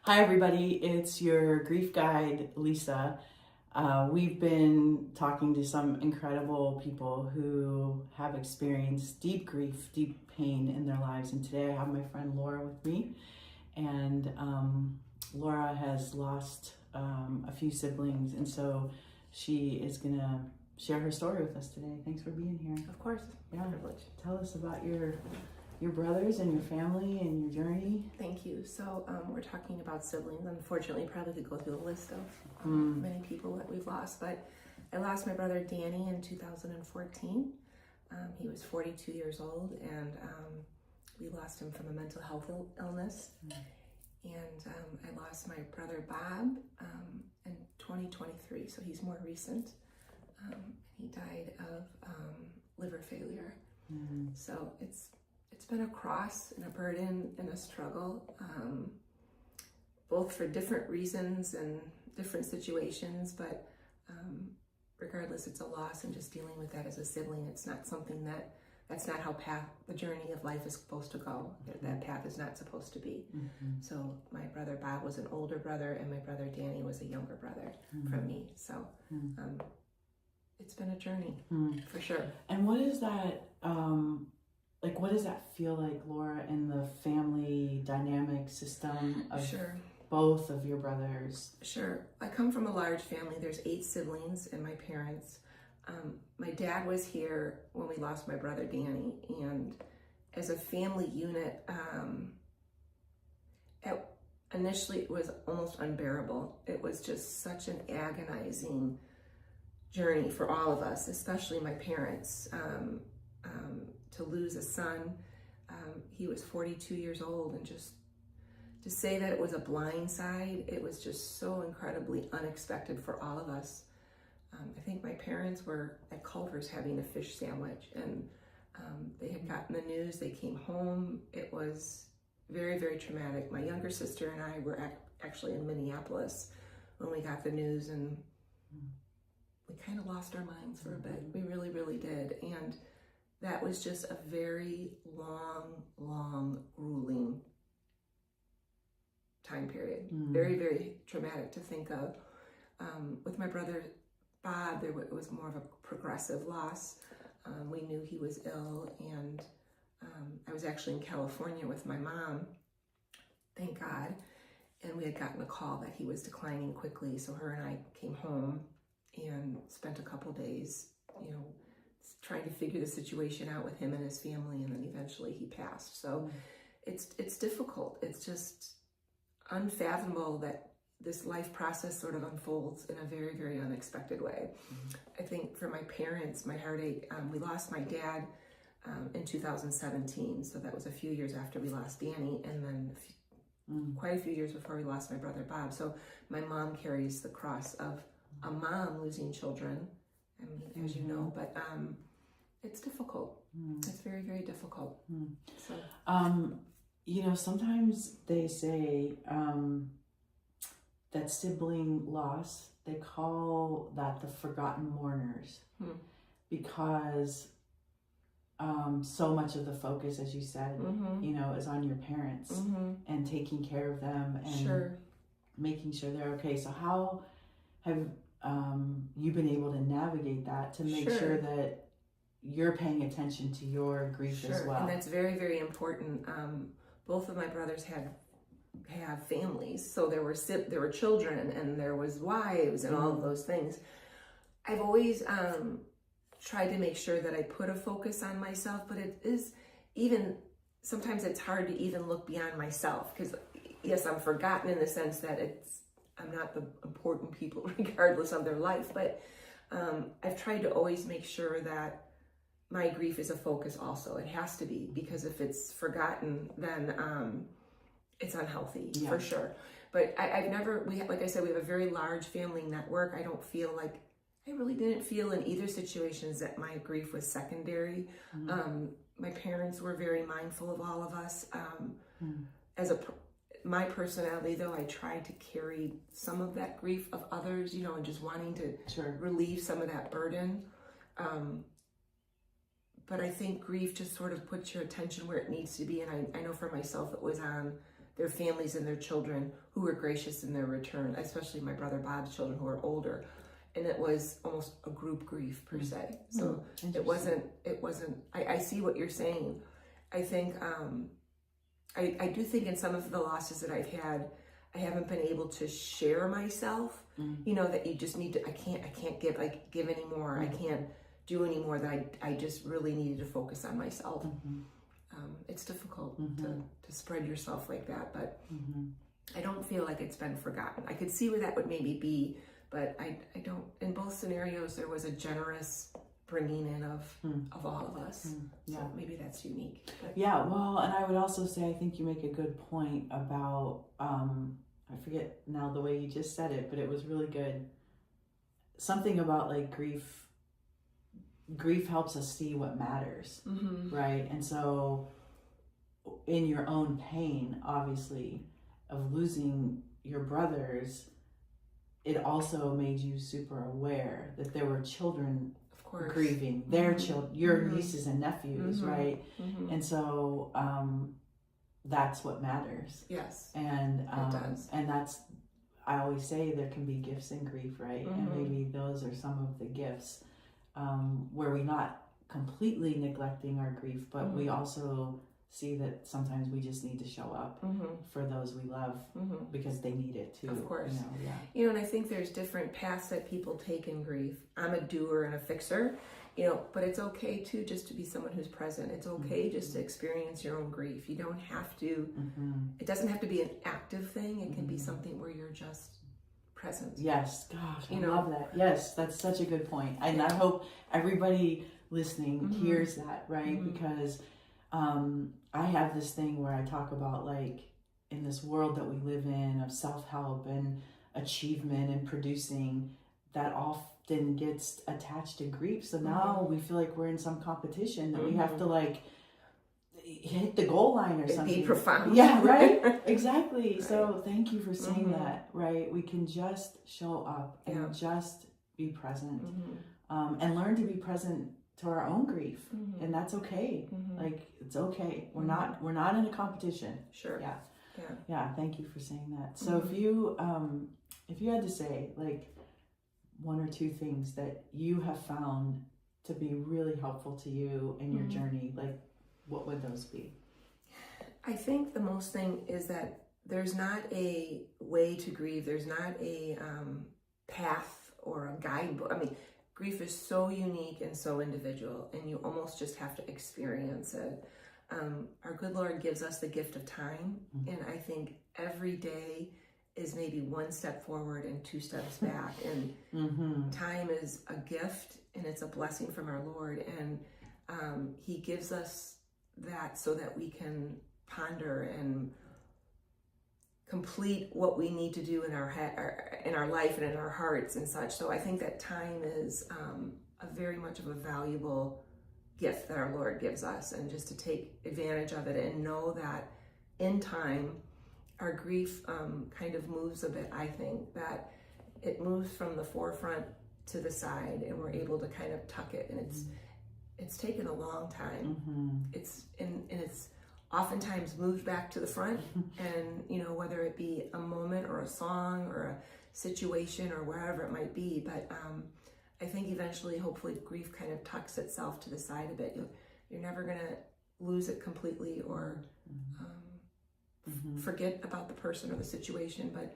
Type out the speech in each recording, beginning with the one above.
Hi, everybody. It's your grief guide, Lisa. We've been talking to some incredible people who have experienced deep grief, deep pain in their lives. And today I have my friend Laura with me. And Laura has lost a few siblings. And so she is going to share her story with us today. Thanks for being here. Of course. Yeah. Privilege. Tell us about your brothers and your family and your journey. Thank you. So we're talking about siblings. Unfortunately, probably could go through the list of many people that we've lost, but I lost my brother Danny in 2014. He was 42 years old, and we lost him from a mental health illness. And I lost my brother Bob in 2023, so he's more recent. He died of liver failure. So it's been a cross and a burden and a struggle, both for different reasons and different situations, but regardless, it's a loss, and just dealing with that as a sibling, it's not something that's not how the journey of life is supposed to go. That path is not supposed to be. So my brother Bob was an older brother, and my brother Danny was a younger brother from me. So it's been a journey for sure. And what is that, what does that feel like, Laura, in the family dynamic system of both of your brothers? Sure. I come from a large family. There's 8 siblings and my parents. My dad was here when we lost my brother Danny, and as a family unit, initially it was almost unbearable. It was just such an agonizing journey for all of us, especially my parents. To lose a son, he was 42 years old, and just to say that it was a blindside, it was just so incredibly unexpected for all of us. I think my parents were at Culver's having a fish sandwich, and they had gotten the news. They came home. It was very, very traumatic. My younger sister and I were actually in Minneapolis when we got the news, and we kind of lost our minds for a bit. We really, really did. And that was just a very long, grueling time period. Very, very traumatic to think of. With my brother Bob, it was more of a progressive loss. We knew he was ill, and I was actually in California with my mom, thank God, and we had gotten a call that he was declining quickly, so her and I came home and spent a couple days, trying to figure the situation out with him and his family, and then eventually he passed. So it's difficult. It's just unfathomable that this life process sort of unfolds in a very, very unexpected way. I think for my parents, my heartache, we lost my dad in 2017, so that was a few years after we lost Danny, and then quite a few years before we lost my brother Bob. So my mom carries the cross of a mom losing children, as you know, but it's difficult. It's very, very difficult. So, sometimes they say that sibling loss, they call that the forgotten mourners, because so much of the focus, as you said, is on your parents and taking care of them and making sure they're okay. So how have you been able to navigate that to make sure that you're paying attention to your grief as well? And that's very, very important. Both of my brothers have families, so there were children, and there was wives, and all of those things. I've always tried to make sure that I put a focus on myself, but it is sometimes it's hard to even look beyond myself, because yes, I'm forgotten in the sense that I'm not the important people regardless of their life, but I've tried to always make sure that my grief is a focus also. It has to be, because if it's forgotten, then it's unhealthy for sure. But like I said, we have a very large family network. I really didn't feel in either situations that my grief was secondary. My parents were very mindful of all of us. My personality, though, I tried to carry some of that grief of others, and just wanting to relieve some of that burden. But I think grief just sort of puts your attention where it needs to be. And I know for myself, it was on their families and their children who were gracious in their return, especially my brother Bob's children who are older. And it was almost a group grief per se. So it wasn't, I see what you're saying. I think, I do think in some of the losses that I've had, I haven't been able to share myself, you know, that you just need to, I can't give anymore. I can't do anymore, that I just really needed to focus on myself. It's difficult to spread yourself like that, but I don't feel like it's been forgotten. I could see where that would maybe be, but I don't, in both scenarios, there was a generous bringing in of all of us. So maybe that's unique. But. Yeah, well, and I would also say, I think you make a good point about, I forget now the way you just said it, but it was really good. Something about like grief helps us see what matters, right? And so in your own pain, obviously, of losing your brothers, it also made you super aware that there were children grieving their children, your nieces and nephews, right? And so that's what matters. Yes, and it does. And that's, I always say there can be gifts in grief, right? And maybe those are some of the gifts where we're not completely neglecting our grief, but we also see that sometimes we just need to show up for those we love because they need it too. Of course. You know, and I think there's different paths that people take in grief. I'm a doer and a fixer, you know, but it's okay too just to be someone who's present. It's okay just to experience your own grief. You don't have to, it doesn't have to be an active thing. It can be something where you're just present. Yes, gosh, I love that. Yes, that's such a good point. And I hope everybody listening hears that, right? Because I have this thing where I talk about, like, in this world that we live in of self-help and achievement and producing, that often gets attached to grief. So now we feel like we're in some competition that we have to, like, hit the goal line or something. Be profound. Yeah, right? Exactly. Right. So thank you for saying that, right? We can just show up and just be present and learn to be present to our own grief, and that's okay. Like, it's okay. We're not in a competition. Sure. Yeah. Thank you for saying that. So if you had to say, like, one or two things that you have found to be really helpful to you in your journey, like, what would those be? I think the most thing is that there's not a way to grieve. There's not a path or a guidebook. I mean, grief is so unique and so individual, and you almost just have to experience it. Our good Lord gives us the gift of time, and I think every day is maybe one step forward and two steps back, and time is a gift, and it's a blessing from our Lord, and He gives us that so that we can ponder and complete what we need to do in our life and in our hearts and such. So I think that time is a very much of a valuable gift that our Lord gives us, and just to take advantage of it and know that in time our grief kind of moves a bit. I think that it moves from the forefront to the side, and we're able to kind of tuck it, and it's taken a long time. It's oftentimes moved back to the front, and, you know, whether it be a moment or a song or a situation or wherever it might be, but I think eventually, hopefully, grief kind of tucks itself to the side a bit. You're never going to lose it completely or forget about the person or the situation, but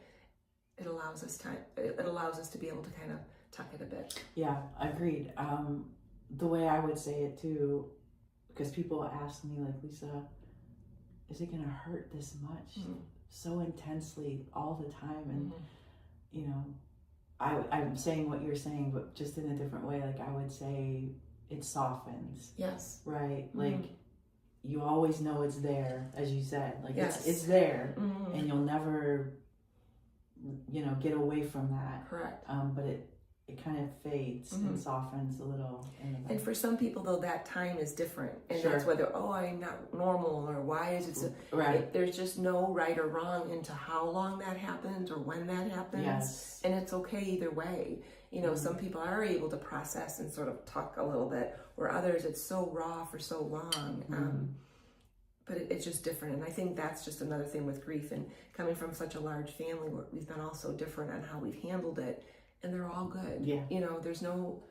it allows us time. It allows us to be able to kind of tuck it a bit. Yeah, agreed. The way I would say it too, because people ask me, like, Lisa, is it going to hurt this much so intensely all the time? And, you know, I'm saying what you're saying, but just in a different way. Like, I would say it softens. Yes. Right? Like, you always know it's there, as you said. Like, it's there, and you'll never, you know, get away from that. Correct. But it kind of fades and softens a little. And for some people, though, that time is different. And that's whether, I'm not normal, or why is it so... Right. There's just no right or wrong into how long that happens or when that happens. Yes. And it's okay either way. You know, some people are able to process and sort of tuck a little bit, where others, it's so raw for so long. but it's just different. And I think that's just another thing with grief, and coming from such a large family, we've been all so different on how we've handled it, and they're all good. Yeah. You know, there's no,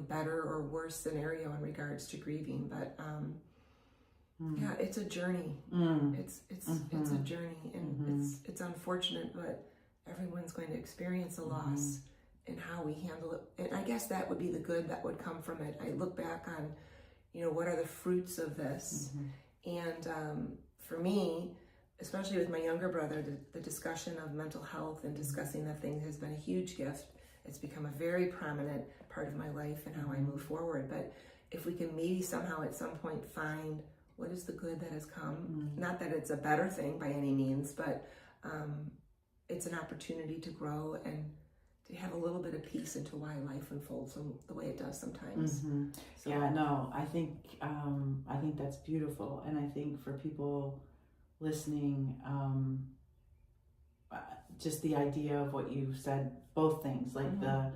better or worse scenario in regards to grieving, but yeah, it's a journey. It's a journey, and it's unfortunate, but everyone's going to experience a loss, and how we handle it. And I guess that would be the good that would come from it. I look back on, what are the fruits of this? And for me, especially with my younger brother, the discussion of mental health and discussing that thing has been a huge gift. It's become a very prominent part of my life and how I move forward. But if we can maybe somehow at some point find what is the good that has come, not that it's a better thing by any means, but it's an opportunity to grow and to have a little bit of peace into why life unfolds the way it does sometimes. So. Yeah, no, I think that's beautiful. And I think for people listening, just the idea of what you said, both things, like the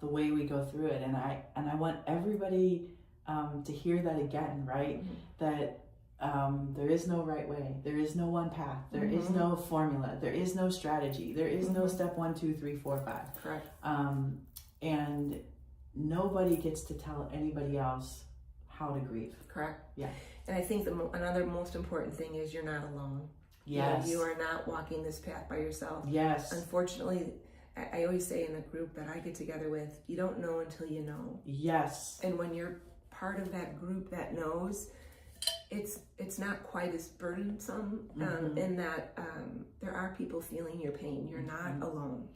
way we go through it. And I want everybody to hear that again, right? That there is no right way. There is no one path. There is no formula. There is no strategy. There is no step 1, 2, 3, 4, 5. Correct. And nobody gets to tell anybody else how to grieve. Correct. Yeah. And I think another most important thing is you're not alone. Yes. You are not walking this path by yourself. Yes. Unfortunately, I always say in the group that I get together with, you don't know until you know. Yes. And when you're part of that group that knows, it's not quite as burdensome in that there are people feeling your pain. You're not alone.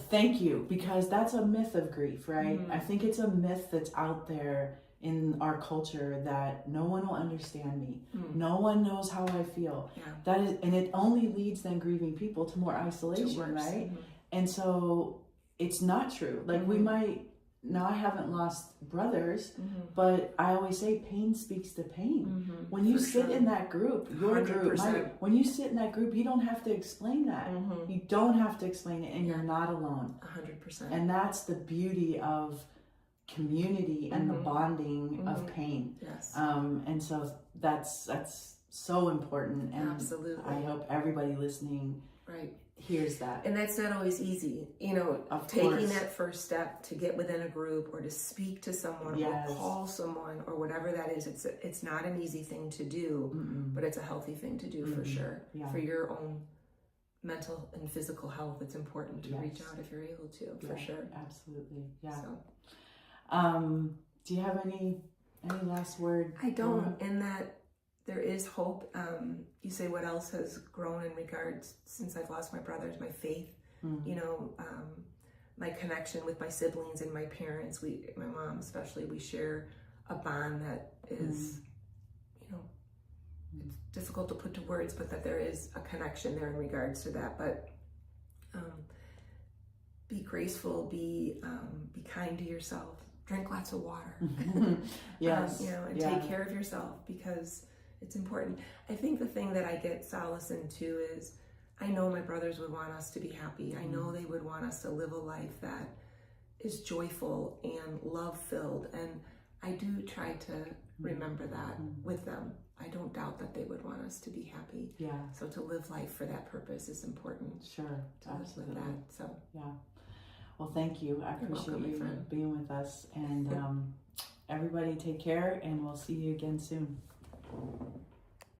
Thank you, because that's a myth of grief, right? I think it's a myth that's out there in our culture that no one will understand me. No one knows how I feel. Yeah. That is, and it only leads then grieving people to more isolation, right? And so it's not true. Like we might. Now, I haven't lost brothers, but I always say pain speaks to pain. When you sit in that group, your group, when you sit in that group, you don't have to explain that. You don't have to explain it, and you're not alone. 100%. And that's the beauty of community and the bonding of pain. Yes. And so that's so important. And absolutely. I hope everybody listening hears that. And that's not always easy, taking that first step to get within a group or to speak to someone or call someone or whatever that is. It's not an easy thing to do, but it's a healthy thing to do for sure. Yeah. For your own mental and physical health, it's important to reach out if you're able to, for sure. Absolutely. Yeah. So. Do you have any last word? I don't, in that there is hope. You say what else has grown in regards since I've lost my brothers, my faith, my connection with my siblings and my parents. My mom especially, we share a bond that is, it's difficult to put to words, but that there is a connection there in regards to that. But be graceful, be kind to yourself, drink lots of water, yes, and take care of yourself, because it's important. I think the thing that I get solace into is I know my brothers would want us to be happy. I know they would want us to live a life that is joyful and love-filled. And I do try to remember that with them. I don't doubt that they would want us to be happy. Yeah. So to live life for that purpose is important. Sure. To live with that. So. Yeah. Well, thank you. I appreciate you being with us. And everybody take care, and we'll see you again soon.